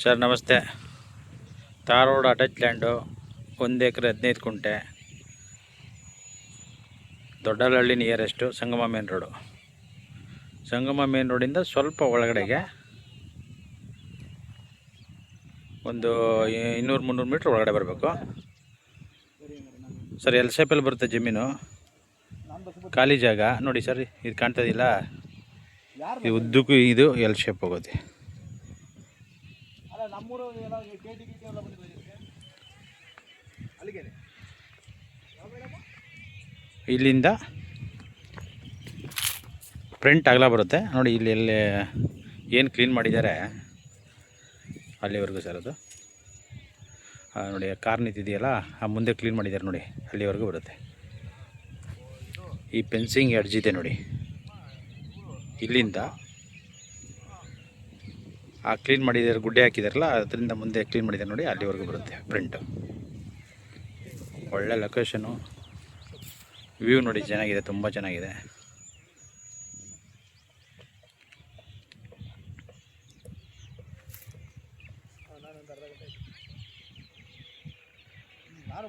Sir ನಮಸ್ತೆ. Tar road attach land, 1 ಎಕರೆ 15 ಕುಂಟೆ, ದೊಡ್ಡಲಹಳ್ಳಿ nearest ಸಂಗಮ main road. ಸಂಗಮ main ರೋಡಿಂದ ಸ್ವಲ್ಪ ಒಳಗಡೆಗೆ ಒಂದು 200-300 ಮೀಟ್ರ್ ಒಳಗಡೆ ಬರಬೇಕು ಸರ್. ಎಲ್ ಶೇಪಲ್ಲಿ ಬರುತ್ತೆ ಜಮೀನು, ಖಾಲಿ ಜಾಗ ನೋಡಿ ಸರ್. ಇದು ಕಾಣ್ತದಿಲ್ಲ, ಇದು ಉದ್ದಕ್ಕೂ ಇದು ಎಲ್ ಶೇಪ್ ಹೋಗುತ್ತೆ. ಇಲ್ಲಿಂದ ಫ್ರಂಟ್ ಅಗಲ ಬರುತ್ತೆ ನೋಡಿ. ಇಲ್ಲಿ ಎಲ್ಲಿ ಏನು ಕ್ಲೀನ್ ಮಾಡಿದ್ದಾರೆ ಅಲ್ಲಿವರೆಗೂ ಸರ್. ಅದು ನೋಡಿ ಕಾರ್ ನಿಂತಿದೆಯಲ್ಲ, ಆ ಮುಂದೆ ಕ್ಲೀನ್ ಮಾಡಿದ್ದಾರೆ ನೋಡಿ, ಅಲ್ಲಿವರೆಗೂ ಬರುತ್ತೆ. ಈ ಫೆನ್ಸಿಂಗ್ ಎಡ್ಜ್ ಇದೆ ನೋಡಿ, ಇಲ್ಲಿಂದ ಆ ಕ್ಲೀನ್ ಮಾಡಿದ್ದಾರೆ, ಗುಡ್ಡೆ ಹಾಕಿದಾರಲ್ಲ ಅದರಿಂದ ಮುಂದೆ ಕ್ಲೀನ್ ಮಾಡಿದ್ದಾರೆ ನೋಡಿ, ಅಲ್ಲಿವರೆಗೂ ಬರುತ್ತೆ ಫ್ರಂಟು. ಒಳ್ಳೆ ಲೊಕೇಶನು, ವ್ಯೂ ನೋಡಿ ಚೆನ್ನಾಗಿದೆ, ತುಂಬ ಚೆನ್ನಾಗಿದೆ. ನಾನು